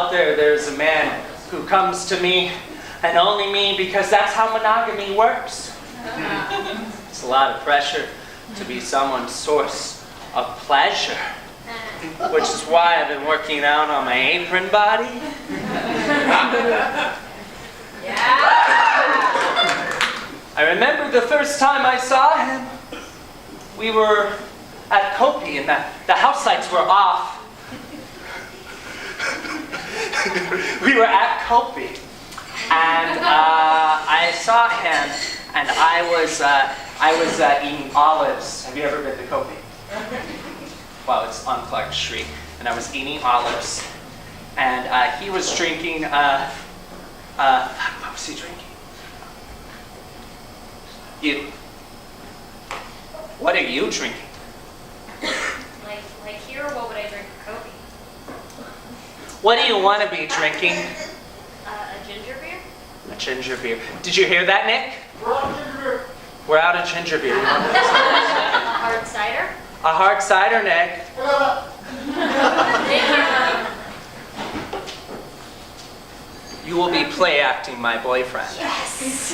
out there, there's a man who comes to me, and only me, because that's how monogamy works. It's a lot of pressure to be someone's source of pleasure, which is why I've been working out on my apron body. I remember the first time I saw him, we were at Kopi and the house lights were off. We were at Kopi and I saw him and I was eating olives. Have you ever been to Kopi? Well, it's on Clark Street. And I was eating olives and he was drinking, what was he drinking? You. What are you drinking? Like here, or what would I drink for Kopi? What do you want to be drinking? A ginger beer? A ginger beer. Did you hear that, Nick? We're out of ginger beer. We're out of ginger beer. A hard cider? A hard cider, Nick. You will be play acting my boyfriend. Yes!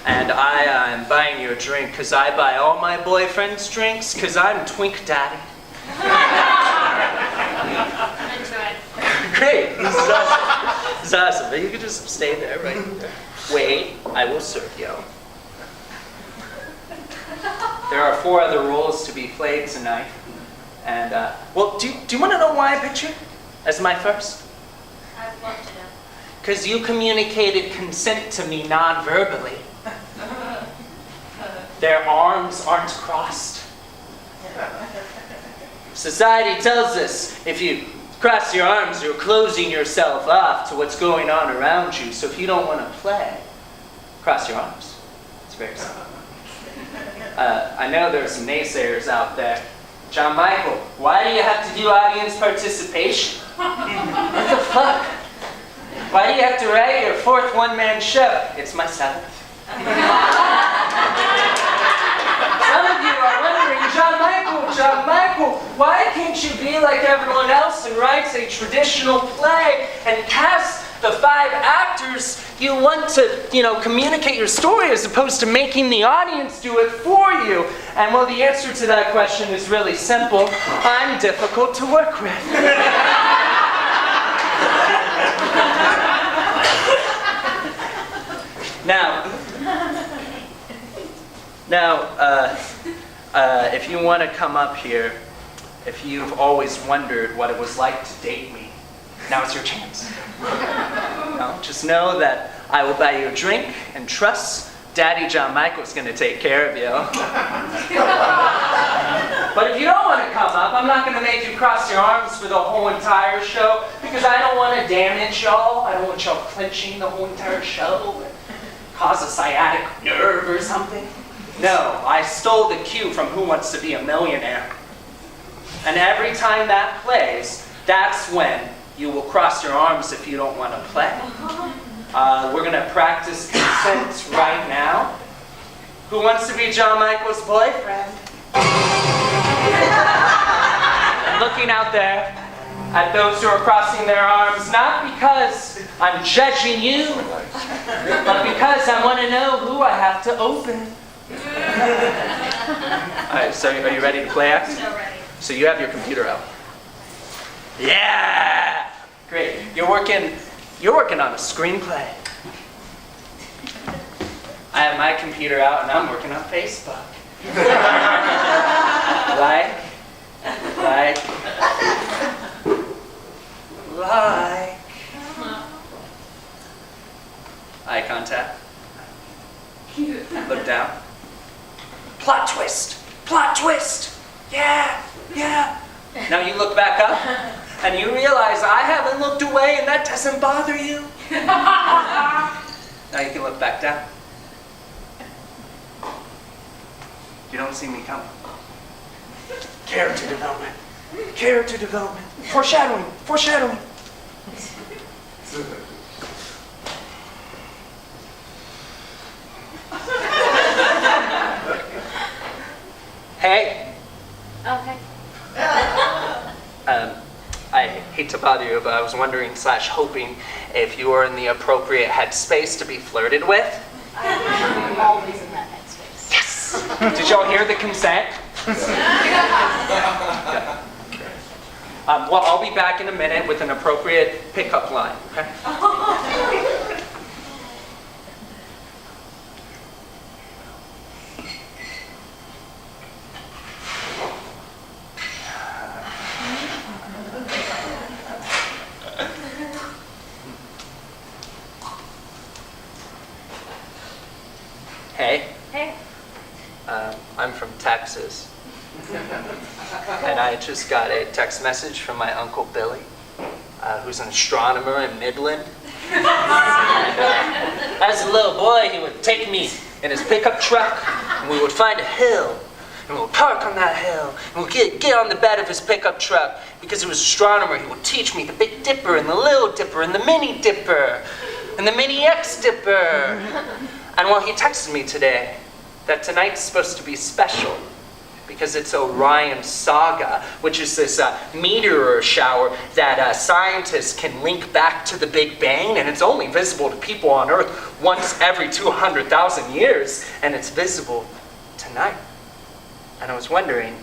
And I am buying you a drink because I buy all my boyfriends drinks because I'm Twink Daddy. Into it. Great. This is awesome. This is awesome. But you can just stay there right there. Wait, I will serve you. There are 4 other roles to be played tonight. And, well, do you want to know why I picked you as my first? I'd love to know. Because you communicated consent to me non-verbally. Their arms aren't crossed. Society tells us if you cross your arms, you're closing yourself off to what's going on around you. So if you don't want to play, cross your arms. It's very simple. I know there's some naysayers out there. John Michael, why do you have to do audience participation? What the fuck? Why do you have to write your 4th one-man show? It's my 7th. Some of you are wondering, John Michael, why can't you be like everyone else and write a traditional play and cast the 5 actors you want to, communicate your story as opposed to making the audience do it for you? And well, the answer to that question is really simple. I'm difficult to work with. Now, if you want to come up here, if you've always wondered what it was like to date me, now's your chance. No, just know that I will buy you a drink and trust Daddy John Michael's going to take care of you. But if you don't want to come up, I'm not going to make you cross your arms for the whole entire show because I don't want to damage y'all. I don't want y'all clenching the whole entire show and cause a sciatic nerve or something. No, I stole the cue from Who Wants to Be a Millionaire. And every time that plays, that's when you will cross your arms if you don't want to play. We're going to practice consent right now. Who wants to be John Michael's boyfriend? Looking out there at those who are crossing their arms, not because I'm judging you, but because I want to know who I have to open. Alright, so are you ready to play act? So ready. So you have your computer out. Yeah! Great. You're working on a screenplay. I have my computer out and I'm working on Facebook. Like. Eye contact. Look down. Plot twist! Plot twist! Yeah! Now you look back up and you realize I haven't looked away and that doesn't bother you. Now you can look back down. You don't see me coming. Character development. Character development. Foreshadowing. Hey. Okay. I hate to bother you, but I was wondering / hoping if you were in the appropriate headspace to be flirted with. I'm always in that headspace. Yes! Did y'all hear the consent? Well, I'll be back in a minute with an appropriate pickup line, okay? Hey. Hey. I'm from Texas. And I just got a text message from my Uncle Billy, who's an astronomer in Midland. And, as a little boy, he would take me in his pickup truck, and we would find a hill, and we would park on that hill, and we'd get on the bed of his pickup truck. Because he was an astronomer, he would teach me the Big Dipper, and the Little Dipper, and the Mini Dipper, and the Mini X Dipper. And well, he texted me today that tonight's supposed to be special because it's Orion's Saga, which is this meteor shower that scientists can link back to the Big Bang, and it's only visible to people on Earth once every 200,000 years, and it's visible tonight. And I was wondering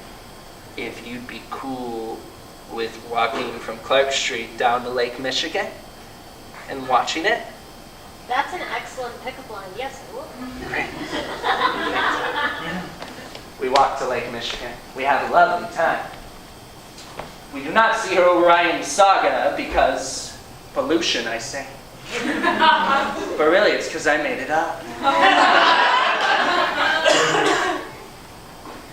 if you'd be cool with walking from Clark Street down to Lake Michigan and watching it. That's an excellent pickup line. Yes, I will. Great. We walk to Lake Michigan. We have a lovely time. We do not see Orion's Saga because pollution, I say. But really, it's because I made it up.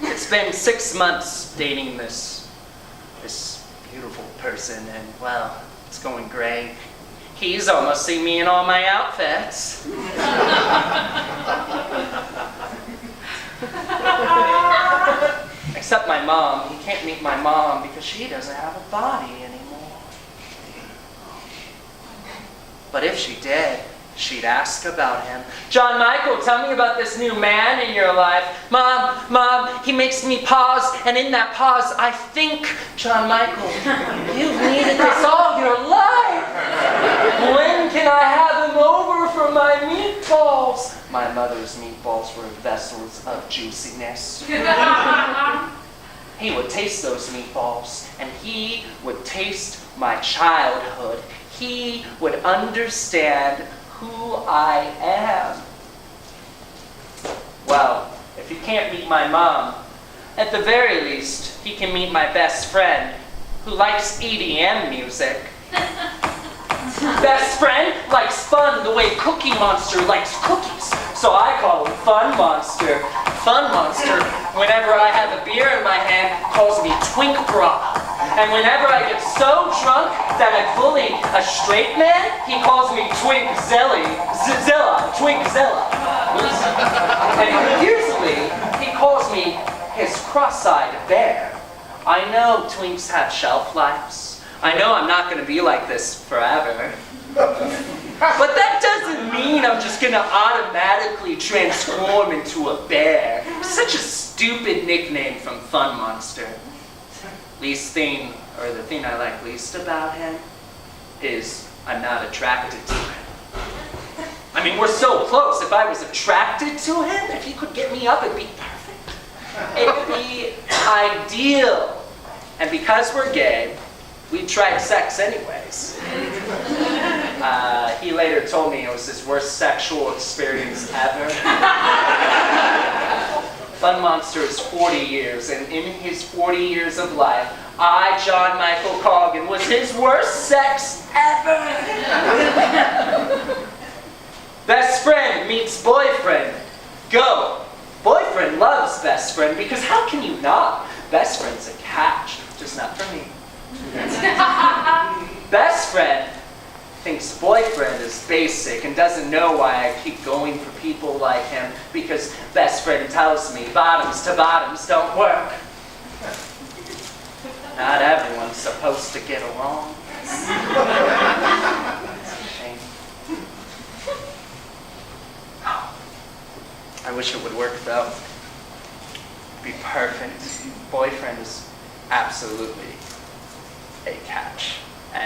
It's been 6 months dating this beautiful person, and well, it's going great. He's almost seen me in all my outfits. Except my mom. He can't meet my mom because she doesn't have a body anymore. But if she did, she'd ask about him. John Michael, tell me about this new man in your life. Mom, he makes me pause, and in that pause, I think, John Michael, you've needed this all your life. When can I have him over for my meatballs? My mother's meatballs were vessels of juiciness. He would taste those meatballs, and he would taste my childhood. He would understand who I am. Well, if he can't meet my mom, at the very least, he can meet my best friend, who likes EDM music. Best friend likes fun the way Cookie Monster likes cookies, so I call him Fun Monster. Fun Monster, whenever I have a beer in my hand, calls me Twink Bra. And whenever I get so drunk that I bully a straight man, he calls me Twink Zilla. And usually, he calls me his cross-eyed bear. I know twinks have shelf lives. I know I'm not going to be like this forever. But that doesn't mean I'm just going to automatically transform into a bear. Such a stupid nickname from Fun Monster. The thing I like least about him is I'm not attracted to him. I mean, we're so close. If I was attracted to him, if he could get me up, it'd be perfect. It'd be ideal. And because we're gay, we tried sex anyways. He later told me it was his worst sexual experience ever. Fun Monster is 40 years, and in his 40 years of life, I, John Michael Coggin, was his worst sex ever. Best friend meets boyfriend. Go. Boyfriend loves best friend, because how can you not? Best friend's a catch, just not for me. Best friend thinks boyfriend is basic and doesn't know why I keep going for people like him, because best friend tells me bottoms to bottoms don't work. Not everyone's supposed to get along. It's a shame. I wish it would work though. It'd be perfect. Boyfriend is absolutely a catch.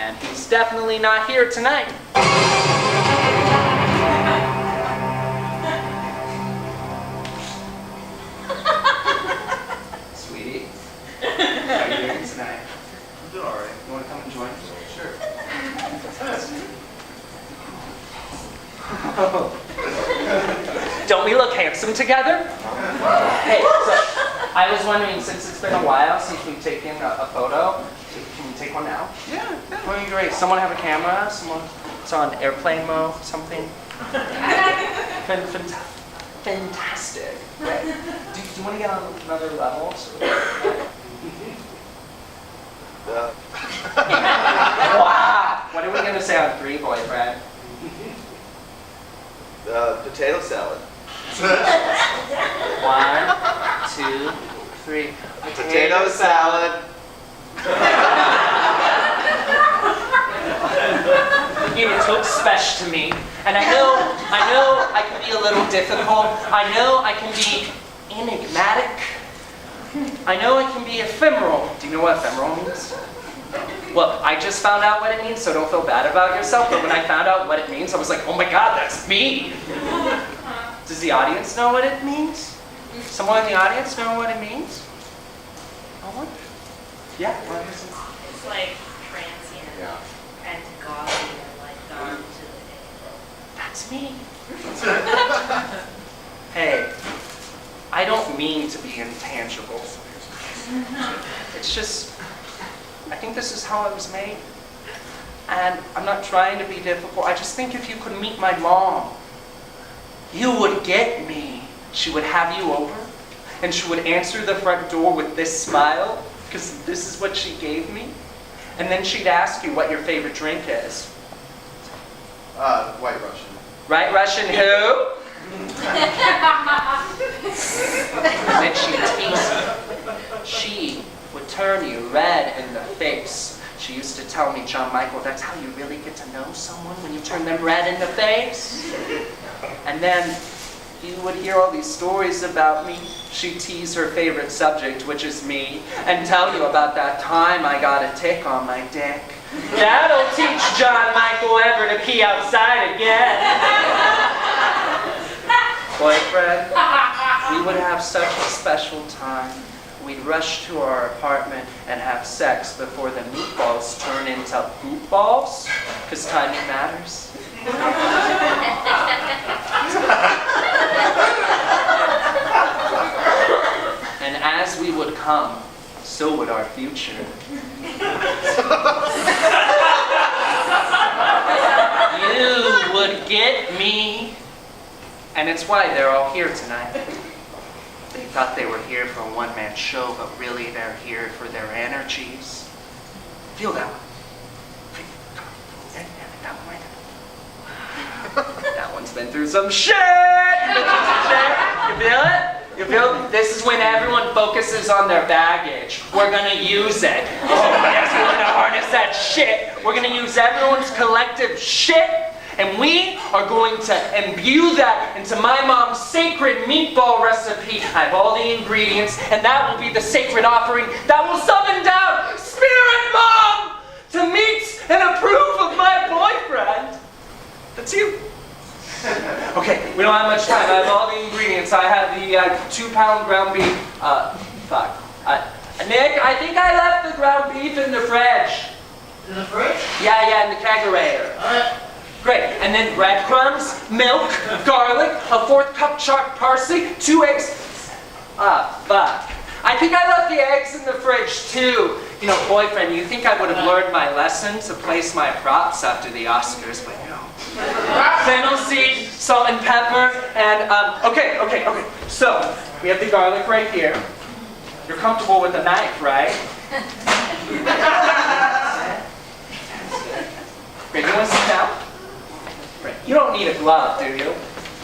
And he's definitely not here tonight. Sweetie, how are you doing tonight? I'm doing all right. You want to come and join us? Sure. Don't we look handsome together? Hey, so I was wondering, since it's been a while since we've taken a photo, can we take one now? Yeah. Oh, great. Someone have a camera? Someone? It's on airplane mode, something? Fantastic. Right. Do you want to get on another level? Wow! What are we going to say on 3, boyfriend? Potato salad. 1, 2, 3. Potato salad. It looks special to me, and I know I can be a little difficult. I know I can be enigmatic. I know I can be ephemeral. Do you know what ephemeral means? Well, I just found out what it means, so don't feel bad about yourself. But when I found out what it means, I was like, oh my God, that's me. Does the audience know what it means? Someone in the audience know what it means? No one? Yeah. It's like transient and gauzy and like gone to the day. That's me. Hey, I don't mean to be intangible. It's just, I think this is how I was made. And I'm not trying to be difficult. I just think if you could meet my mom, you would get me. She would have you over, and she would answer the front door with this smile, because this is what she gave me. And then she'd ask you what your favorite drink is. White Russian. Right, Russian who? And then she'd tease you. She would turn you red in the face. She used to tell me, John Michael, that's how you really get to know someone, when you turn them red in the face. And then you would hear all these stories about me. She'd tease her favorite subject, which is me, and tell you about that time I got a tick on my dick. That'll teach John Michael ever to pee outside again. Boyfriend, we would have such a special time. We'd rush to our apartment and have sex before the meatballs turn into poop balls, because timing matters. And as we would come, so would our future. You would get me. And it's why they're all here tonight. They thought they were here for a one-man show, but really they're here for their energies. Feel that one. That one right there. That one's been through some shit! You feel it? You feel it? This is when everyone focuses on their baggage. We're gonna use it. Oh, yes, we're gonna harness that shit. We're gonna use everyone's collective shit, and we are going to imbue that into my mom's sacred meatball recipe. I have all the ingredients, and that will be the sacred offering that will summon down Spirit Mom to meet and approve of my boyfriend. That's you. Okay, we don't have much time. I have all the ingredients. I have the 2-pound ground beef. Nick, I think I left the ground beef in the fridge. In the fridge? Yeah, in the kegerator. Alright. Great. And then breadcrumbs, milk, garlic, a 4th cup chopped parsley, 2 eggs. Fuck. I think I left the eggs in the fridge too. You know, boyfriend, you think I would have learned my lesson to place my props after the Oscars, but no. Fennel seed, salt and pepper, and okay. So, we have the garlic right here. You're comfortable with a knife, right? Great, you want to sit down? Great. You don't need a glove, do you?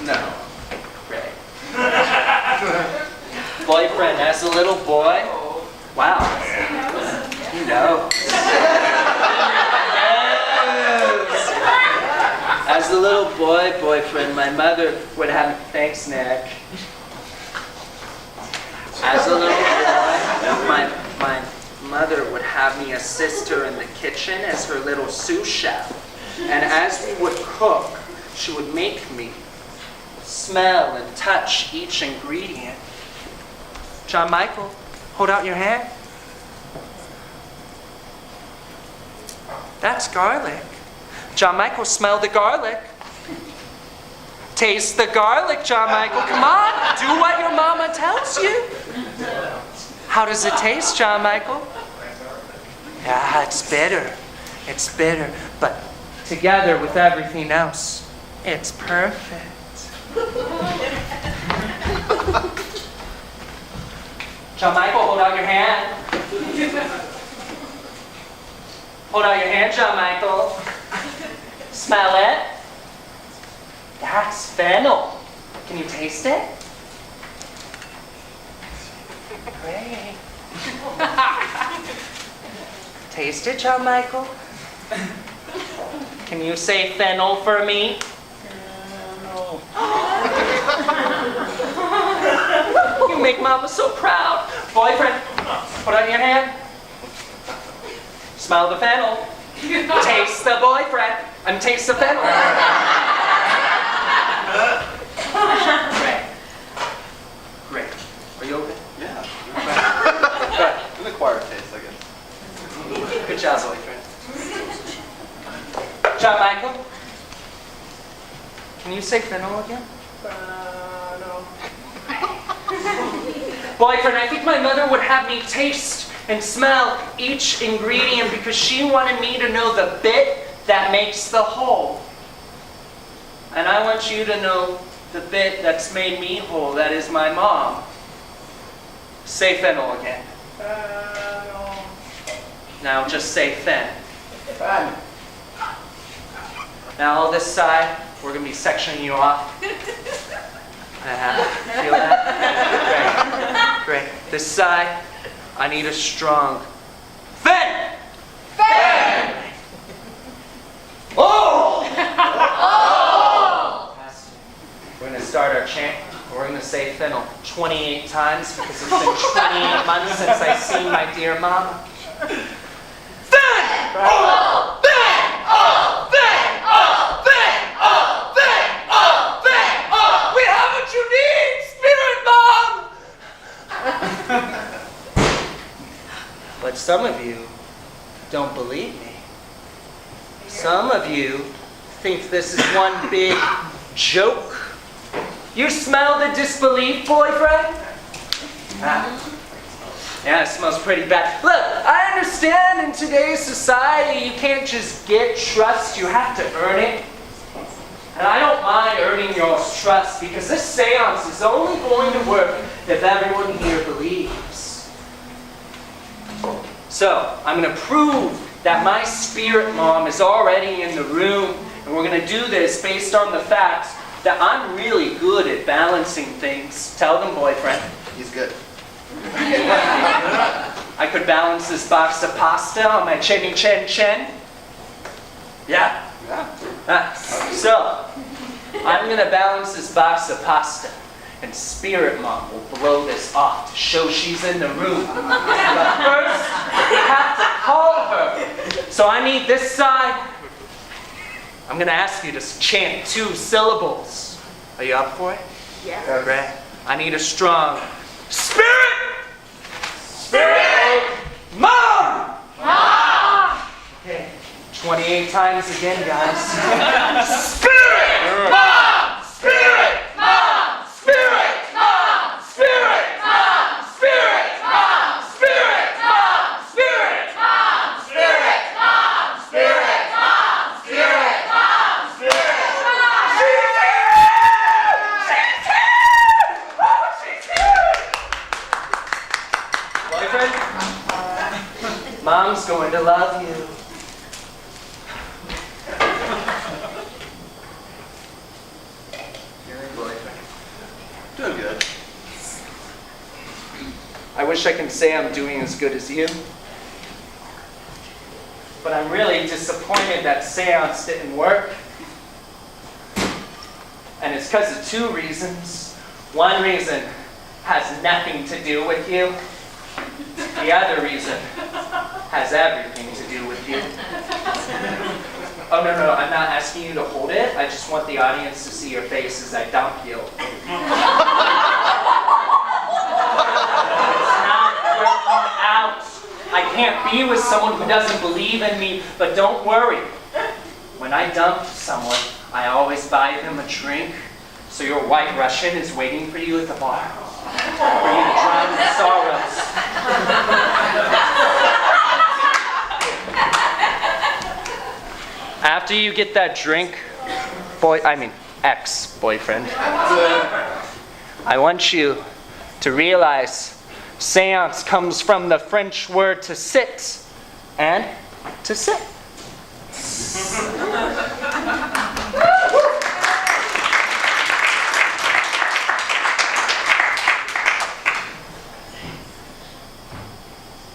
No. Great. Boyfriend, as a little boy, wow. You know. As a little boyfriend, my mother would have, thanks, Nick. As a little boy, mother would have me assist her in the kitchen as her little sous chef. And as we would cook, she would make me smell and touch each ingredient. John Michael, hold out your hand. That's garlic. John Michael, smell the garlic. Taste the garlic, John Michael. Come on, do what your mama tells you. How does it taste, John Michael? Yeah, it's bitter. It's bitter. But together with everything else, it's perfect. John Michael, hold out your hand. Hold out your hand, John Michael. Smell it. That's fennel. Can you taste it? Great. Taste it, John Michael. Can you say fennel for me? No. You make Mama so proud. Boyfriend, put on your hand. Smell the fennel. Taste the boyfriend. And taste the fennel. Great. Great. Are you okay? Yeah. Good. An acquired taste, I guess. Good job, boyfriend. John Michael, can you say fennel again? No. Boyfriend, I think my mother would have me taste and smell each ingredient because she wanted me to know the bit that makes the whole. And I want you to know the bit that's made me whole, that is my mom. Say fennel again. No. Now just say fen. Fun. Now all this side, we're going to be sectioning you off. Feel that? Great. Great. This side, I need a strong fen! Fen! Oh! Oh! We're going to start our chant. We're going to say fennel 28 times because it's been 28 months since I've seen my dear mama. Fen! Oh! Fen! Oh! Fen! Oh! Fen! Oh! Fen! Oh! Fen! Oh! We have what you need, Spirit Mom! But some of you don't believe me. Some of you think this is one big joke. You smell the disbelief, boyfriend? Yeah, it smells pretty bad. Look, I understand in today's society you can't just get trust, you have to earn it. And I don't mind earning your trust because this seance is only going to work if everyone here believes. So, I'm going to prove that my spirit mom is already in the room, and we're going to do this based on the fact that I'm really good at balancing things. Tell them, boyfriend. He's good. I could balance this box of pasta on my chinny chin chin. Yeah? Yeah. So, I'm going to balance this box of pasta. And Spirit Mom will blow this off to show she's in the room. But first, we have to call her. So I need this side. I'm going to ask you to chant 2 syllables. Are you up for it? Yeah. Great. I need a strong Spirit! Spirit! Mom! Mom! Okay. 28 times again, guys. Spirit! Mom! Spirit! Mom! Spirit! Mom! Spirit! Mom! Spirit! Mom! Spirit! Mom! Spirit! Mom! Spirit! Mom! Spirit! Mom! Spirit! Mom! Spirit! Mom! She's here! She's here! Oh, she's here! Boyfriend? Mom's going to love you. Doing good. I wish I could say I'm doing as good as you. But I'm really disappointed that seance didn't work. And it's because of 2 reasons. One reason has nothing to do with you. The other reason has everything to do with you. Oh, no, I'm not asking you to hold it. I just want the audience to see your face as I dump you. It's not your out. I can't be with someone who doesn't believe in me, but don't worry. When I dump someone, I always buy them a drink. So your white Russian is waiting for you at the bar. For you to drown your sorrows. After you get that drink, ex-boyfriend, I want you to realize seance comes from the French word to sit and to sit.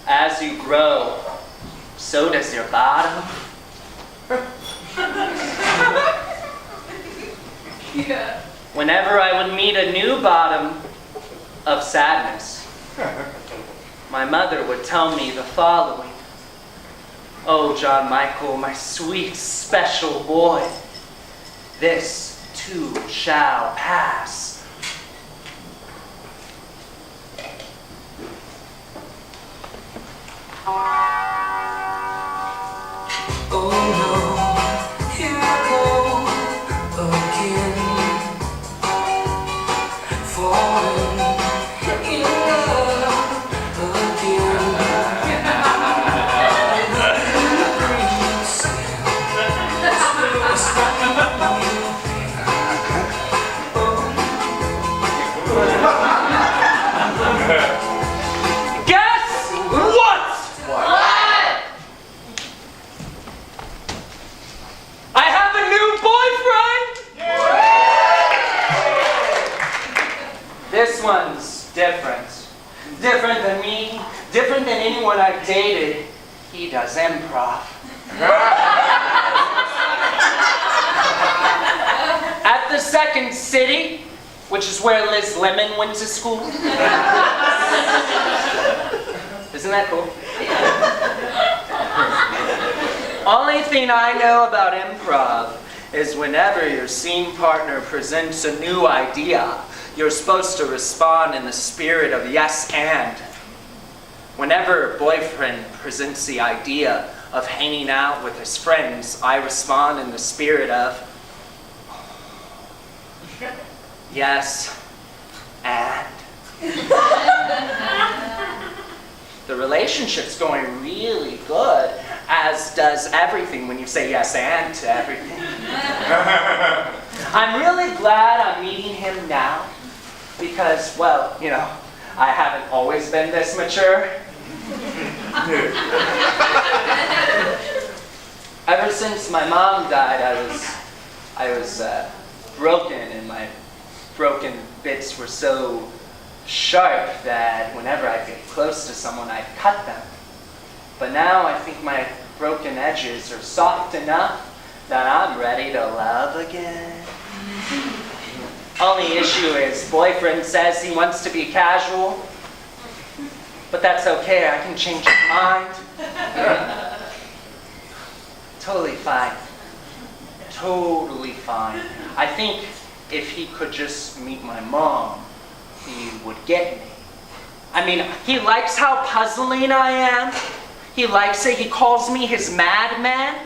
As you grow, so does your bottom. Yeah. Whenever I would meet a new bottom of sadness, my mother would tell me the following. Oh, John Michael, my sweet, special boy, this too shall pass. Oh no, here I go again, falling in love again. Green Guess what? I have a new boyfriend! This one's different. Different than me, different than anyone I've dated. He does improv. At the Second City, which is where Liz Lemon went to school. Isn't that cool? Only thing I know about improv is whenever your scene partner presents a new idea, you're supposed to respond in the spirit of yes and. Whenever a boyfriend presents the idea of hanging out with his friends, I respond in the spirit of yes and. The relationship's going really good, as does everything when you say yes and to everything. I'm really glad I'm meeting him now because, well, you know, I haven't always been this mature. Ever since my mom died, I was broken, and my broken bits were so sharp that whenever I get close to someone, I'd cut them. But now I think my broken edges are soft enough that I'm ready to love again. Only issue is boyfriend says he wants to be casual, but that's okay, I can change his mind. Totally fine. Totally fine. I think if he could just meet my mom, he would get me. I mean, he likes how puzzling I am. He likes it. He calls me his madman.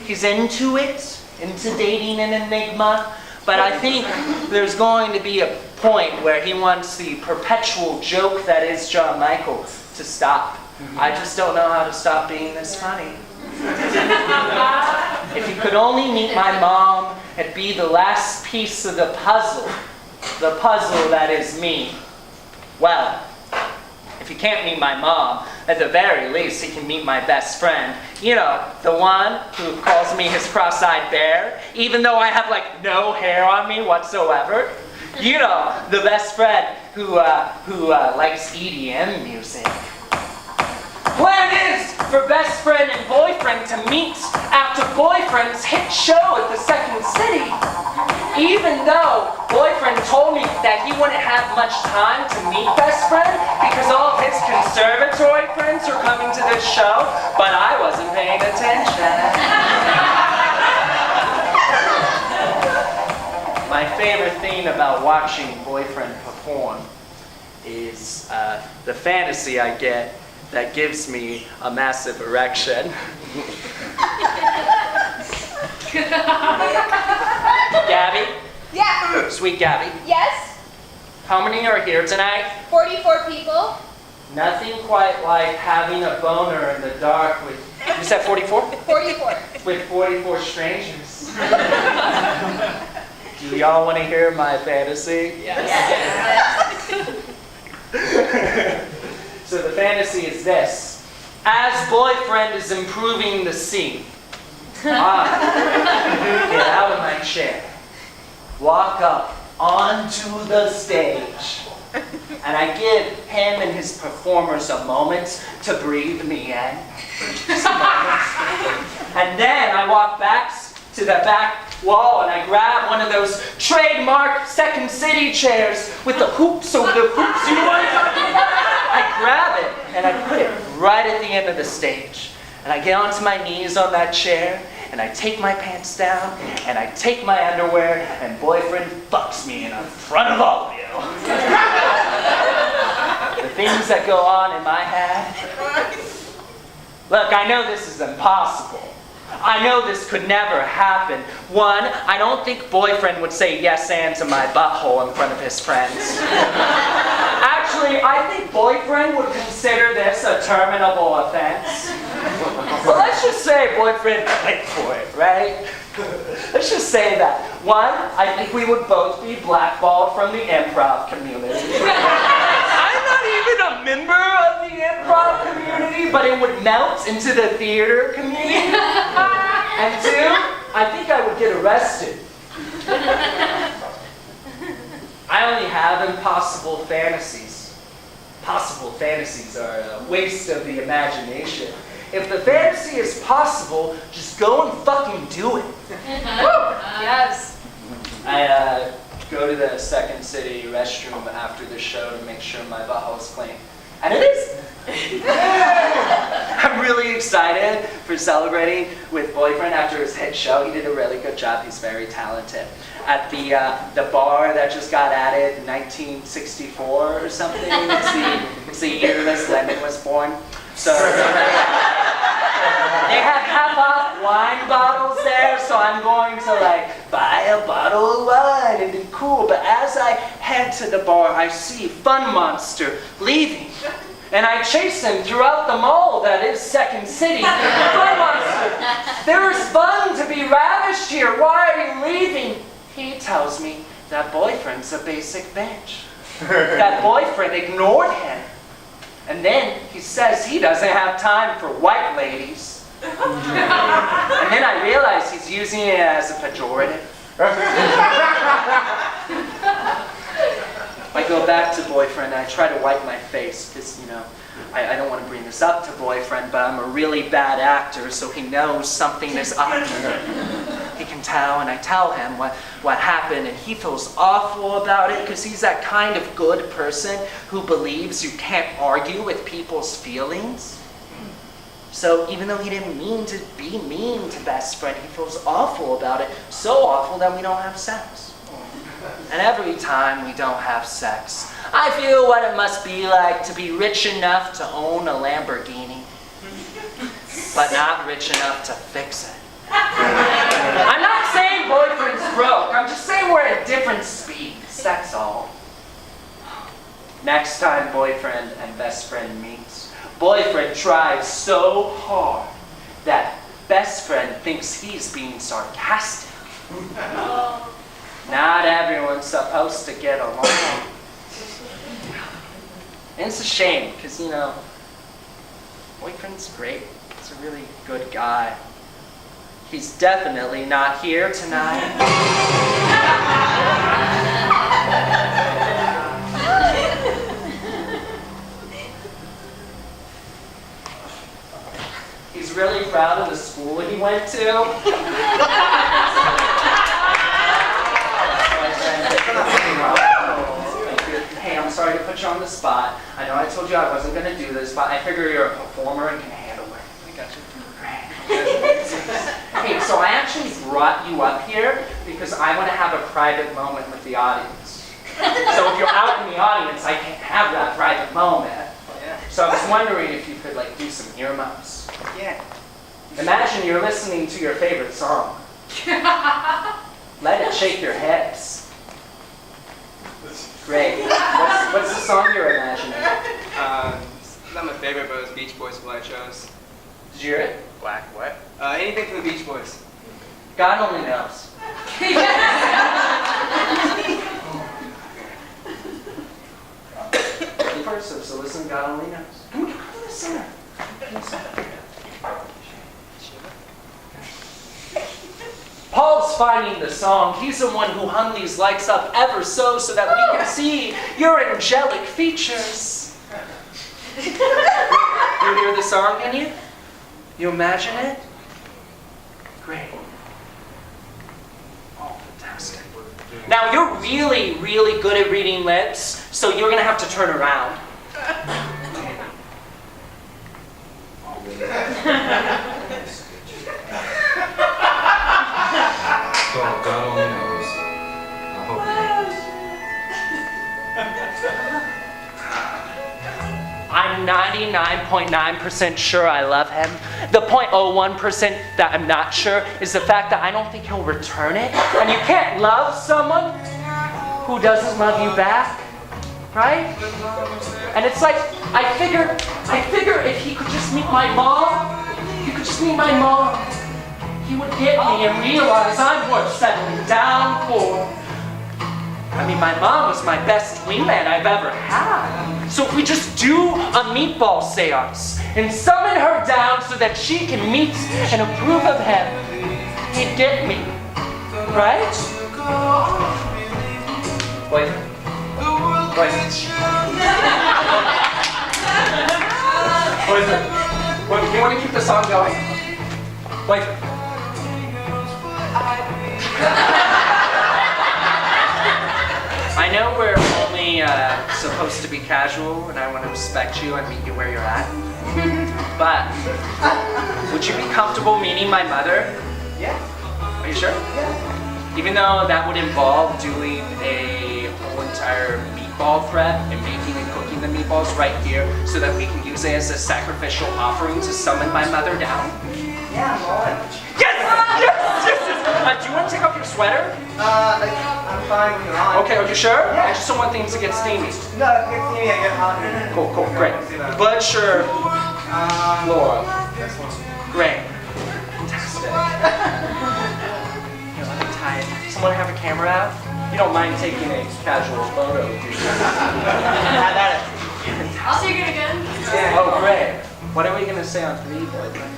He's into it, into dating an enigma. But I think there's going to be a point where he wants the perpetual joke that is John Michael to stop. I just don't know how to stop being this funny. If he could only meet my mom, it'd be the last piece of the puzzle that is me. Well, if he can't meet my mom, at the very least he can meet my best friend. You know, the one who calls me his cross-eyed bear, even though I have like no hair on me whatsoever. You know, the best friend who likes EDM music. Plan is for best friend and boyfriend to meet after boyfriend's hit show at the Second City. Even though boyfriend told me that he wouldn't have much time to meet best friend because all of his conservatory friends are coming to this show, but I wasn't paying attention. My favorite thing about watching boyfriend perform is the fantasy I get that gives me a massive erection. Gabby? Yeah. Sweet Gabby. Yes. How many are here tonight? 44 people. Nothing quite like having a boner in the dark with, you said 44? 44. With 44 strangers. Do y'all want to hear my fantasy? Yes. So the fantasy is this. As boyfriend is improving the scene, I get out of my chair, walk up onto the stage, and I give him and his performers a moment to breathe me in. And then I walk back to the back wall and I grab one of those trademark Second City chairs with the hoops over the hoops. You know what I'm talking about? I grab it and I put it right at the end of the stage. And I get onto my knees on that chair and I take my pants down and I take my underwear and boyfriend fucks me in front of all of you. The things that go on in my head. Look, I know this is impossible. I know this could never happen. One, I don't think boyfriend would say yes and to my butthole in front of his friends. Actually, I think boyfriend would consider this a terminable offense. Well, let's just say boyfriend went for it, right? Let's just say that. One, I think we would both be blackballed from the improv community. I'm not even a member of the improv community, but it would melt into the theater community. And two, I think I would get arrested. I only have impossible fantasies. Possible fantasies are a waste of the imagination. If the fantasy is possible, just go and fucking do it. Yes. I go to the Second City restroom after the show to make sure my butthole's clean. And it is. I'm really excited for celebrating with boyfriend after his hit show. He did a really good job. He's very talented. At the bar that just got added in 1964 or something. It's the year Miss Lemon was born. So they have half-off wine bottles there, so I'm going to buy a bottle of wine and be cool. But as I head to the bar, I see Fun Monster leaving. And I chase him throughout the mall that is Second City. Fun Monster, there is fun to be ravished here. Why are you leaving? He tells me that boyfriend's a basic bitch. That boyfriend ignored him. And then he says he doesn't have time for white ladies. And then I realize he's using it as a pejorative. I go back to boyfriend and I try to wipe my face because, I don't want to bring this up to boyfriend, but I'm a really bad actor, so he knows something is up here. He can tell, and I tell him what happened, and he feels awful about it because he's that kind of good person who believes you can't argue with people's feelings. So even though he didn't mean to be mean to best friend, he feels awful about it, so awful that we don't have sex. And every time we don't have sex, I feel what it must be like to be rich enough to own a Lamborghini, but not rich enough to fix it. I'm not saying boyfriend's broke, I'm just saying we're at different speeds, that's all. Next time boyfriend and best friend meets, boyfriend tries so hard that best friend thinks he's being sarcastic. Not everyone's supposed to get along. And it's a shame, because, boyfriend's great. He's a really good guy. He's definitely not here tonight. He's really proud of the school he went to. Thank you. Hey, I'm sorry to put you on the spot. I know I told you I wasn't going to do this, but I figure you're a performer and can handle it. I got you. Hey, so I actually brought you up here because I want to have a private moment with the audience. So if you're out in the audience, I can't have that private moment. Yeah. So I was wondering if you could like do some earmuffs. Yeah. Imagine you're listening to your favorite song. Let it shake your hips. Great. What's the song you're imagining? It's not my favorite, but it's Beach Boys Black Shows. Did you hear it? Black what? Anything from the Beach Boys. God only knows. First, so listen, God only knows. Come on, listen. Paul's finding the song. He's the one who hung these lights up ever so that we can see your angelic features. You hear the song, can you? You imagine it? Great. Oh, fantastic. Now, you're really, really good at reading lips, so you're going to have to turn around. Well, God only knows. I hope he knows. I'm 99.9% sure I love him. The 0.01% that I'm not sure is the fact that I don't think he'll return it. And you can't love someone who doesn't love you back, right? And it's like, I figure if he could just meet my mom, he would get me and realize I'm worth settling down for. I mean, my mom was my best wingman I've ever had. So if we just do a meatball seance and summon her down so that she can meet and approve of him, he'd get me, right? Wait. Wait, do you want to keep the song going? Wait. I know we're only supposed to be casual, and I want to respect you and meet you where you're at. But would you be comfortable meeting my mother? Yeah. Are you sure? Yeah. Even though that would involve doing a whole entire meatball prep and making and cooking the meatballs right here so that we can use it as a sacrificial offering to summon my mother down. Yeah, I'm all in. Yes! Do you want to take off your sweater? I'm fine with it on. Okay, are you sure? Yeah. I just don't want things to get steamy. No, if you see me, I get hot. Cool, great. Blood shirt, floral. This one. Great. Fantastic. Here, let me tie it. Someone have a camera out? You don't mind taking a casual photo, do you? Have at it. I'll take it again. Yeah. Oh, great. What are we going to say on 3, boyfriend?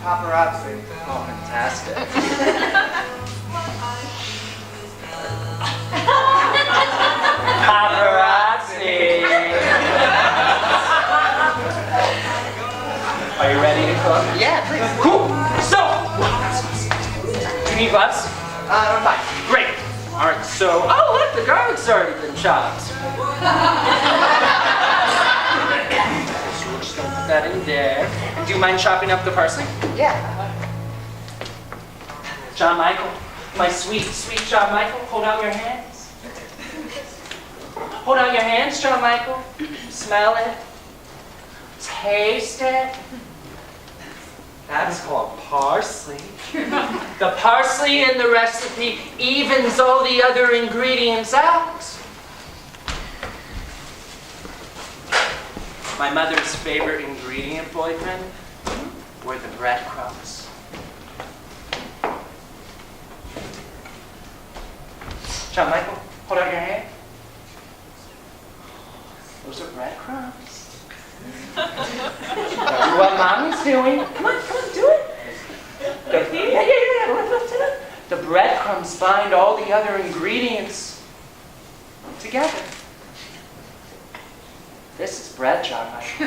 Paparazzi. Oh, fantastic. Paparazzi. Are you ready to cook? Yeah, please. Cool. So, do you need gloves? I'm fine. Great. All right. So, oh look, the garlic's already been chopped. So we're just gonna put that in there. And do you mind chopping up the parsley? Yeah. John Michael, my sweet, sweet John Michael, hold out your hands. Hold out your hands, John Michael. Smell it. Taste it. That's called parsley. The parsley in the recipe evens all the other ingredients out. My mother's favorite ingredient, boyfriend, were the breadcrumbs. John Michael, hold out your hand. Those are breadcrumbs. That's what Mommy's doing. Come on, do it. Yeah. The breadcrumbs bind all the other ingredients together. This is bread, John Michael.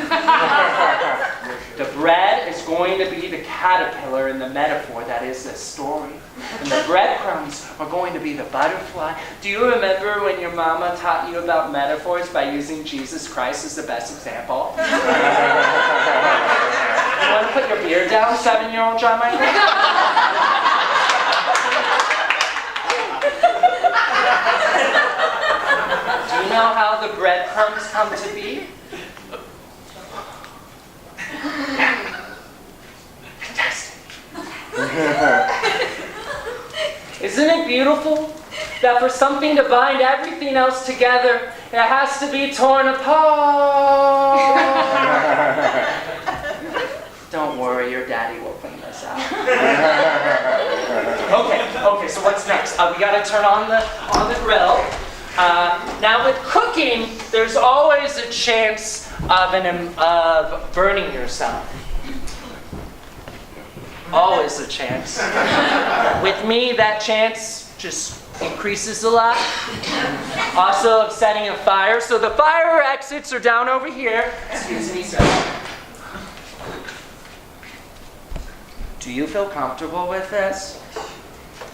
The bread is going to be the caterpillar in the metaphor that is this story. And the breadcrumbs are going to be the butterfly. Do you remember when your mama taught you about metaphors by using Jesus Christ as the best example? You want to put your beard down, 7-year-old John Michael? Do you know how the breadcrumbs come to be? Fantastic. Isn't it beautiful that for something to bind everything else together, it has to be torn apart? Don't worry, your daddy will clean this out. Okay, so what's next? We gotta turn on the grill. Now with cooking, there's always a chance of burning yourself. Always a chance. With me, that chance just increases a lot. Also of setting a fire. So the fire exits are down over here. Excuse me, sir. Do you feel comfortable with this?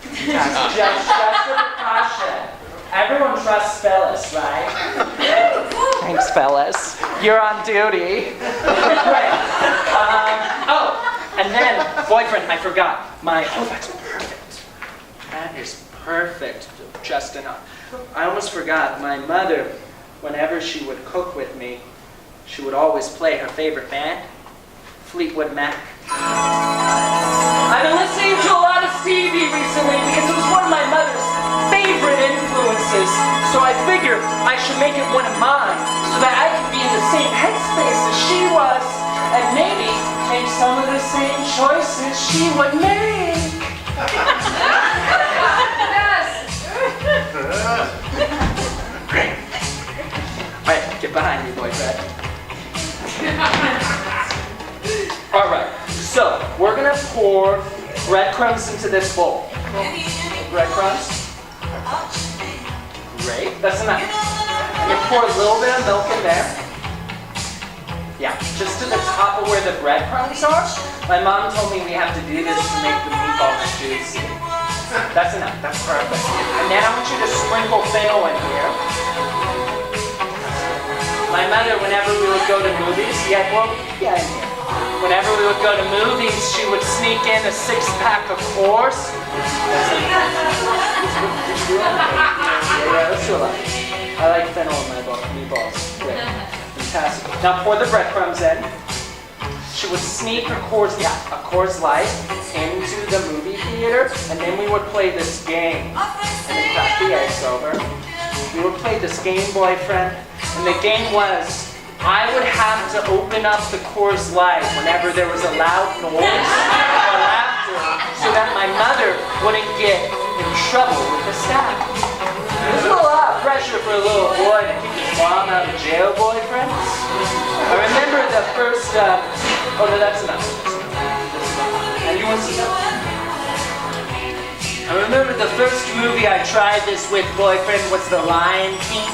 Just a precaution. Everyone trusts Phyllis, right? Thanks, Phyllis. You're on duty. Great. And then, boyfriend, I forgot. That's perfect. That is perfect, just enough. I almost forgot. My mother, whenever she would cook with me, she would always play her favorite band, Fleetwood Mac. I've been listening to a lot of Stevie recently because it was one of my mother's favorite influences. So I figured I should make it one of mine so that I could be in the same headspace as she was and maybe make some of the same choices she would make. Great. Alright, get behind me, boyfriend. Alright, so we're gonna pour breadcrumbs into this bowl. Breadcrumbs. Great, that's enough. I'm gonna pour a little bit of milk in there. Yeah, just to the top of where the breadcrumbs are. My mom told me we have to do this to make the meatballs juicy. That's enough, that's perfect. And then I want you to sprinkle fennel in here. My mother, whenever we would go to movies, whenever we would go to movies, she would sneak in a 6-pack of Coors. Yeah, let's do a lot. I like fennel in my meatballs. Great. Fantastic. Now pour the breadcrumbs in. She would sneak a Coors Light into the movie theater, and then we would play this game. And then crack the eggs over. We would play this game, boyfriend, and the game was, I would have to open up the Coors Light whenever there was a loud noise or laughter so that my mother wouldn't get in trouble with the staff. It was a lot of pressure for a little boy to keep his mom out of jail, boyfriend. I remember the first, oh no, that's enough. And you want some milk? I remember the first movie I tried this with, boyfriend, was The Lion King.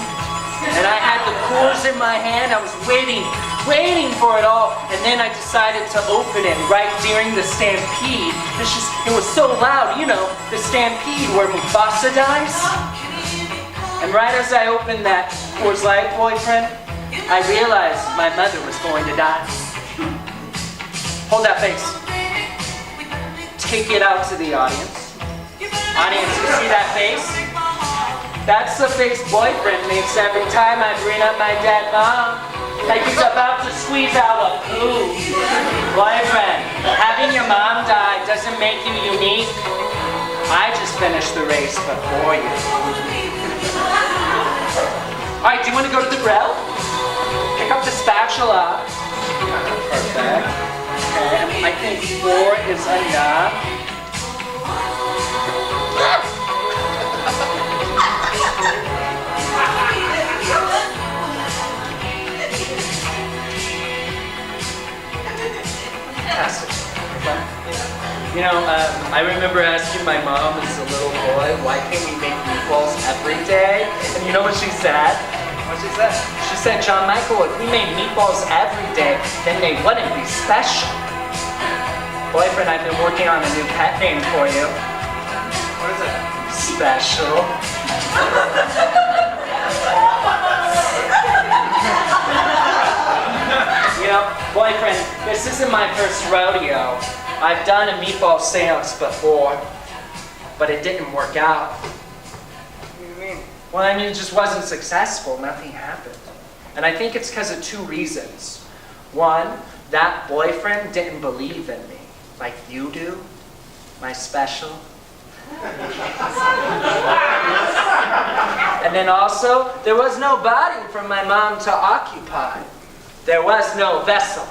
And I had the Coors in my hand. I was waiting for it all. And then I decided to open it right during the stampede. It was so loud, the stampede where Mufasa dies. And right as I opened that Coors Light, boyfriend, I realized my mother was going to die. Hold that face. Take it out to the audience. Audience, you see that face? That's the face boyfriend makes every time I bring up my dead mom. Like he's about to squeeze out a poo. Boyfriend, having your mom die doesn't make you unique. I just finished the race before you. Alright, do you want to go to the grill? Pick up the spatula. Perfect. Okay, I think 4 is enough. Fantastic. I remember asking my mom as a little boy, why can't we make meatballs every day? And you know what she said? What'd she say? She said, John Michael, if we made meatballs every day, then they wouldn't be special. Boyfriend, I've been working on a new pet name for you. What is it? Special. You know, boyfriend, this isn't my first rodeo. I've done a meatball seance before, but it didn't work out. What do you mean? Well, I mean, it just wasn't successful. Nothing happened. And I think it's because of two reasons. One, that boyfriend didn't believe in me, like you do, my special. And then also, there was no body for my mom to occupy. There was no vessel.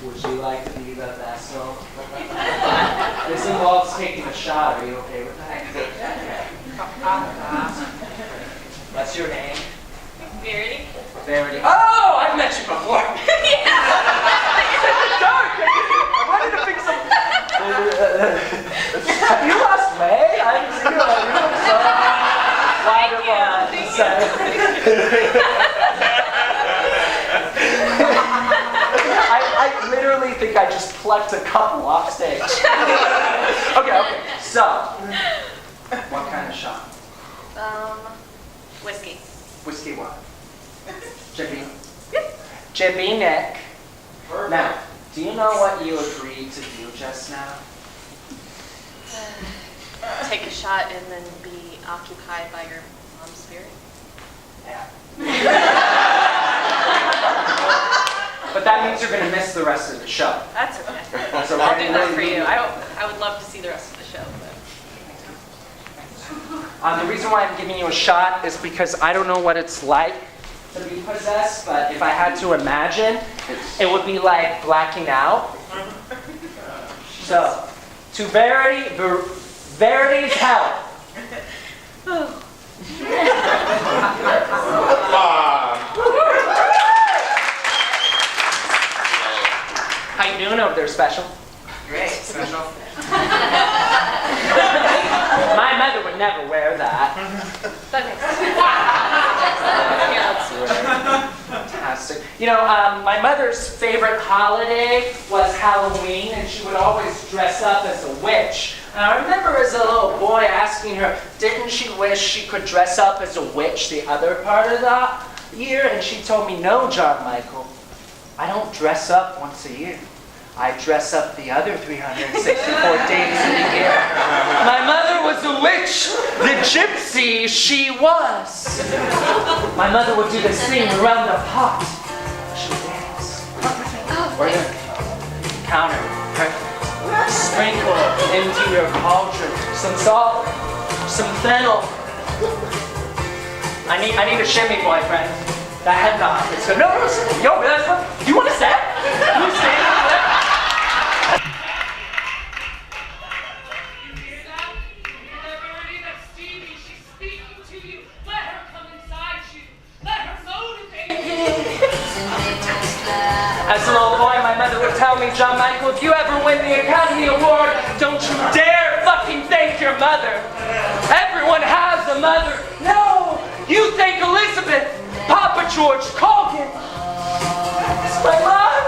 Would you like to be the vessel? This involves taking a shot. Are you okay with that? What's your name? Verity? Verity. Oh, I've met you before. Dark. I wanted to fix some. Have you lost weight? I haven't seen you. You look so I literally think I just plucked a couple off stage. Okay. So, what kind of shot? Whiskey. Whiskey what? Jimmy. Jimmy Nick. Now, do you know what you agreed to do just now? Take a shot and then be occupied by your mom's spirit. Yeah. But that means you're going to miss the rest of the show. That's okay. So I'll do that for you. I would love to see the rest of the show. But. The reason why I'm giving you a shot is because I don't know what it's like to be possessed, but if I had to imagine, it would be like blacking out. So, to Verity's help. How you doing over there, Special? Great. Special. My mother would never wear that. Fantastic. You know, my mother's favorite holiday was Halloween, and she would always dress up as a witch. And I remember as a little boy asking her, didn't she wish she could dress up as a witch the other part of the year? And she told me, no, John Michael, I don't dress up once a year. I dress up the other 364 days of the year. My mother was a witch, the gypsy she was. My mother would do this thing around the pot. She would dance. Or the counter. Sprinkle into your cauldron some salt, some fennel. I need a shimmy, boyfriend. That head nod. It's good. No, yo, that's what. Do you want to stand? You stand over there. As a little boy, my mother would tell me, John Michael, if you ever win the Academy Award, don't you dare fucking thank your mother. Everyone has a mother. No, you thank Elizabeth, Papa George, Colgan. It's my mom.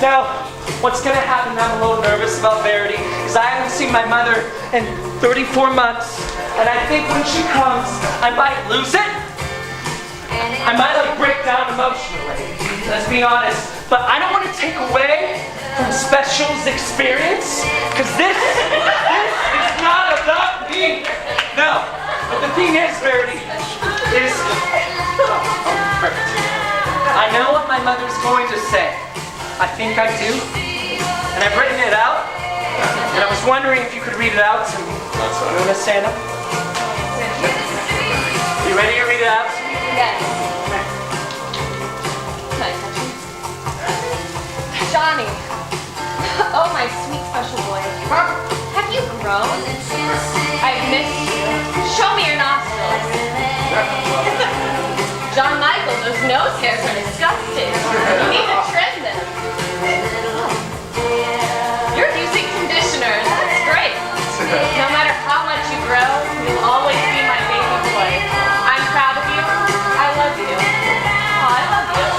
Now, what's going to happen, I'm a little nervous about Verity, because I haven't seen my mother in 34 months, and I think when she comes, I might lose it. I might break down emotionally, let's be honest, but I don't want to take away from Special's experience, because this is not about me. No, but the thing is, Verity, is, I know what my mother's going to say. I think I do, and I've written it out, and I was wondering if you could read it out to me. You want to stand up? You ready to read it out to me? Yes. Johnny. Oh, my sweet special boy. Have you grown? I've missed you. Show me your nostrils. John Michael, Those nose hairs are disgusting. You need to trim them. You're using conditioner. That's great. No matter how much you grow, you'll always be my baby boy. I'm proud of you. I love you. Oh, I love you.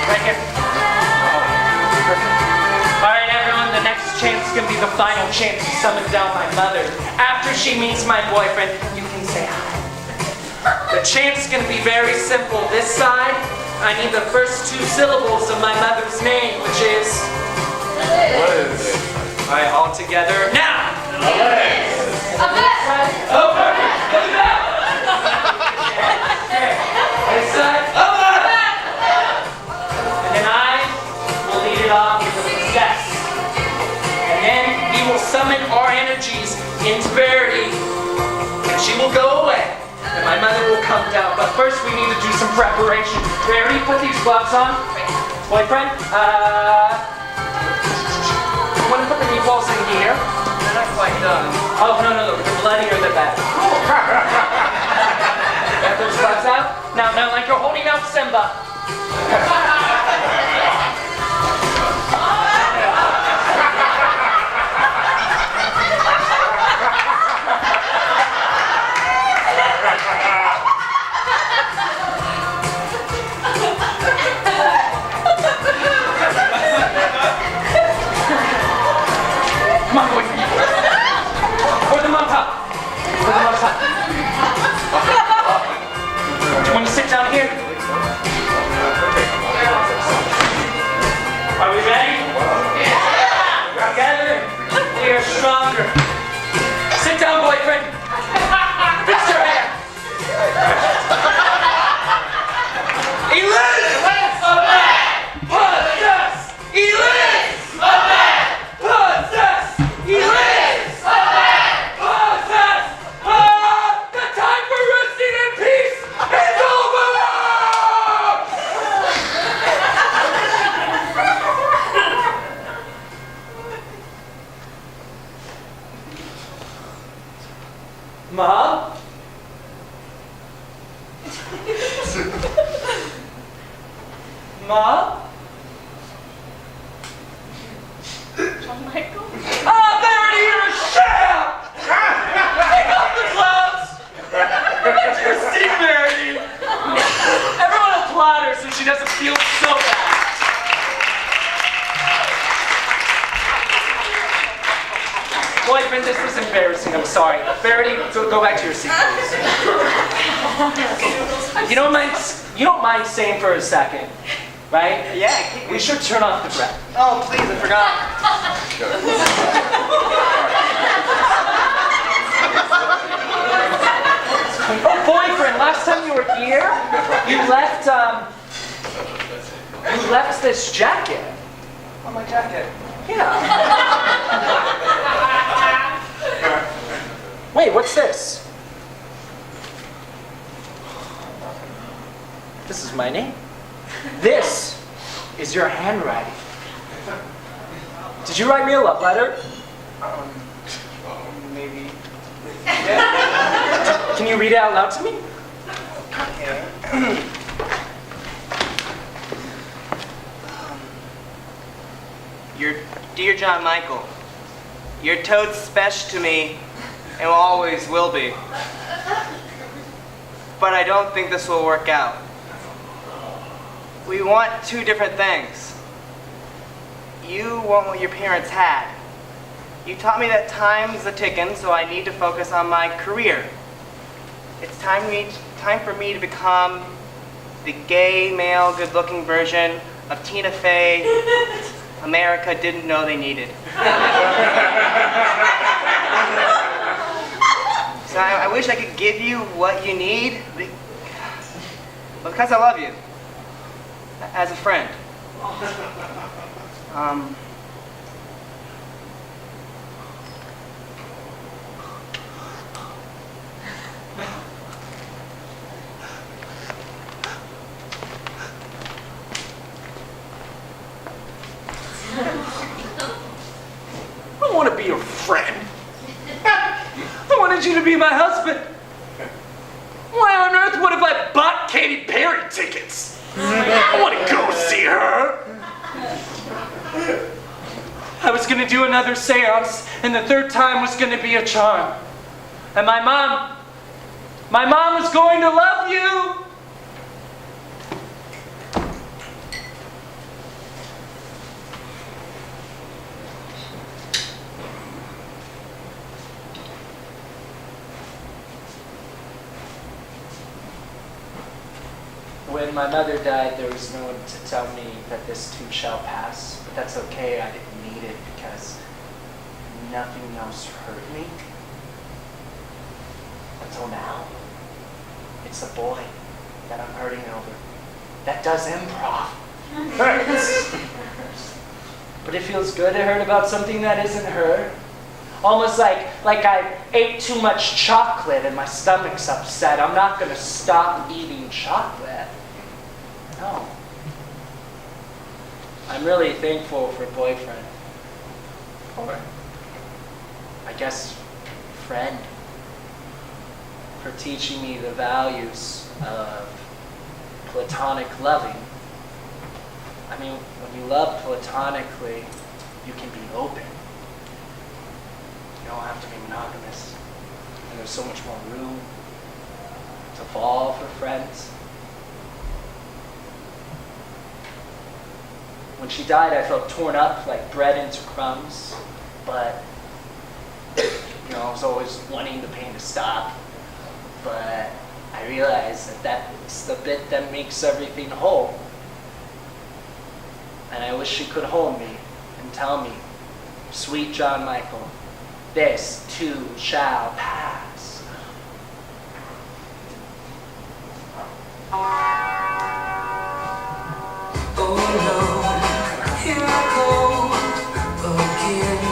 Right here. All right, everyone, the next chance is gonna be the final chance to summon down my mother. After she meets my boyfriend, you can say hi. The chant is gonna be very simple. This side, I need the first 2 syllables of my mother's name, which is... What is it? All right, all together, now! A bet. Over! Look it up! Okay, this side, over! And then I will lead it off with a success. And then we will summon our energies into Verity, and she will go away. And my mother will come down. But first we need to do some preparation. Verity, put these gloves on. Boyfriend, you want to put the meatballs in here? They're not quite done. Oh, no, the bloodier the better. Get those gloves out. Now, like you're holding out Simba. Come on, boyfriend. Pour them on top. Pour them on top. Do you want to sit down here? Are we ready? Yeah! Together, we are stronger. Sit down, boyfriend. Fix your hair. Elise! Possess! Elise! Possess! Elise! Possess! The time for resting in peace is over! Mom? Mom? John Michael? Oh, Verity, you're a sham! Take off the gloves! Interesting, Verity. Everyone applaud her so she doesn't feel so bad. Boyfriend, this was embarrassing. I'm sorry. Verity, go back to your seat, please. You don't mind staying for a second, right? Yeah, We should turn off the breath. oh, please, I forgot. Oh, boyfriend, last time you were here, you left this jacket. Oh, my jacket. Yeah. Wait, what's this? This is my name. This is your handwriting. Did you write me a love letter? Maybe. Can you read it out loud to me? Okay. Your dear John Michael, you're totes special to me and always will be. But I don't think this will work out. We want 2 different things. You want what your parents had. You taught me that time's a-ticking, so I need to focus on my career. It's time for me to become the gay, male, good-looking version of Tina Fey America didn't know they needed. So I wish I could give you what you need, but because I love you, as a friend. lottery tickets. I want to go see her. I was going to do another seance, and the third time was going to be a charm. And my mom was going to love you. When my mother died, there was no one to tell me that this too shall pass. But that's okay, I didn't need it because nothing else hurt me. Until now. It's the boy that I'm hurting over. That does improv. Hurts. But it feels good to hurt about something that isn't her. Almost like I ate too much chocolate and my stomach's upset. I'm not going to stop eating chocolate. No. I'm really thankful for boyfriend. Or, I guess, friend. For teaching me the values of platonic loving. I mean, when you love platonically, you can be open. You don't have to be monogamous. And there's so much more room to fall for friends. When she died, I felt torn up like bread into crumbs. But, I was always wanting the pain to stop. But I realized that that's the bit that makes everything whole. And I wish she could hold me and tell me, sweet John Michael, this too shall pass. Oh no, here I go again.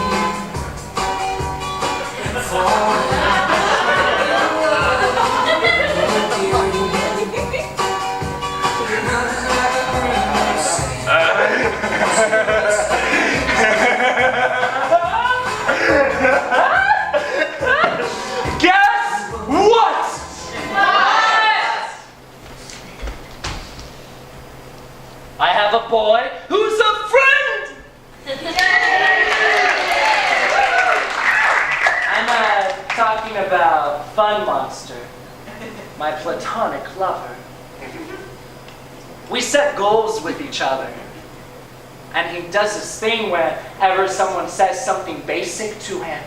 Falling. Guess what? I have a boy who's a friend! I'm talking about Fun Monster, my platonic lover. We set goals with each other. And he does this thing whenever someone says something basic to him,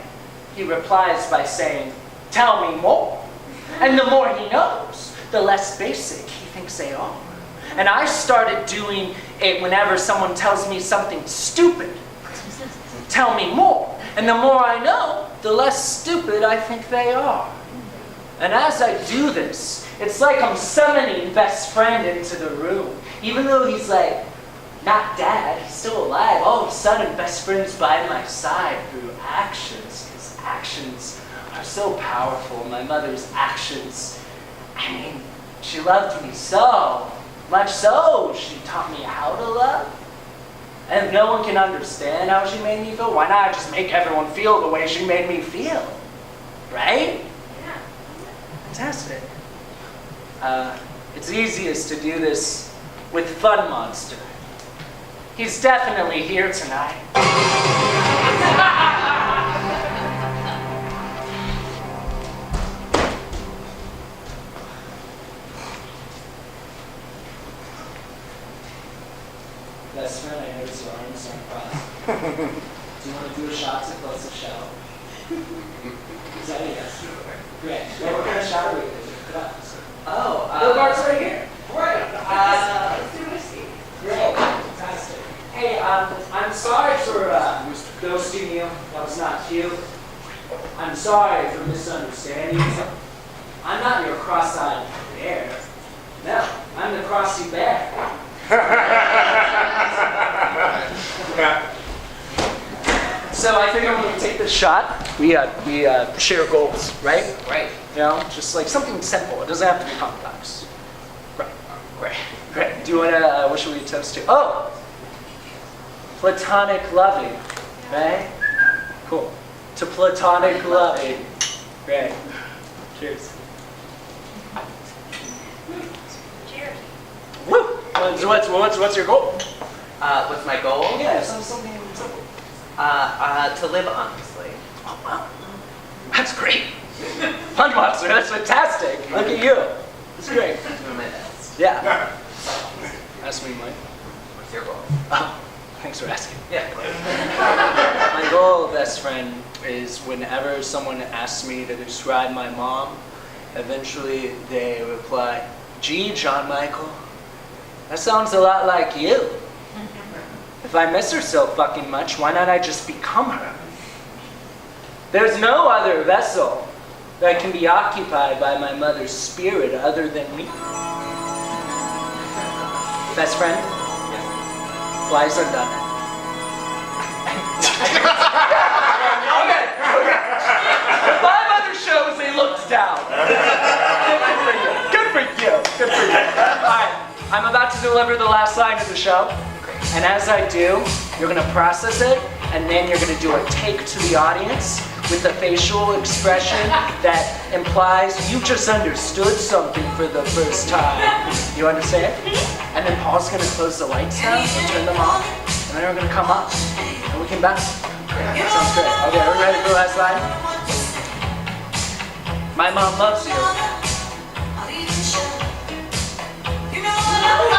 he replies by saying, "Tell me more." And the more he knows, the less basic he thinks they are. And I started doing it whenever someone tells me something stupid. Tell me more. And the more I know, the less stupid I think they are. And as I do this, it's like I'm summoning best friend into the room. Even though he's like, not dead, he's still alive. All of a sudden, best friend's by my side through actions. His actions are so powerful. My mother's actions, I mean, she loved me so much so, she taught me how to love. And if no one can understand how she made me feel, why not just make everyone feel the way she made me feel? Right? Yeah. Fantastic. It's easiest to do this with Fun Monster. He's definitely here tonight. Best friend, I noticed your arms aren't crossed. Do you want to do a shot to close the show? Is that a yes? Great. Yeah, what kind of shot are we going to do? The bar's right here. Great. Let's do whiskey. Great. Fantastic. Hey, I'm sorry for ghosting you. That was not cute. I'm sorry for misunderstanding you. I'm not your cross-eyed bear. No, I'm the crossy bear. So I think I'm going to take this shot. We share goals, right? Right. You know, just like something simple. It doesn't have to be complex. Right. Great. Great. Do you want to, what should we toast to? Oh! Platonic loving. Right? Cool. To platonic loving. Great. Cheers. Cheers. What's your goal? What's my goal? Yeah, something simple. To live honestly. Oh, wow. That's great. Fun monster, that's fantastic. Look at you. It's great. Doing my best. Yeah. Ask me, Mike. What's your goal? Oh, thanks for asking. Yeah, of course. My goal, best friend, is whenever someone asks me to describe my mom, eventually they reply, "Gee, John Michael, that sounds a lot like you. If I miss her so fucking much, why not I just become her? There's no other vessel that can be occupied by my mother's spirit other than me." Best friend, flies are done. Okay. The 5 other shows, they looked down. Good for you. Alright, I'm about to deliver the last line of the show. And as I do, you're gonna process it, and then you're gonna do a take to the audience with a facial expression that implies you just understood something for the first time. You understand? And then Paul's gonna close the lights down and turn them off, and then we're gonna come up, and we can bounce. Sounds great. Okay, are we ready for the last line? My mom loves you. You know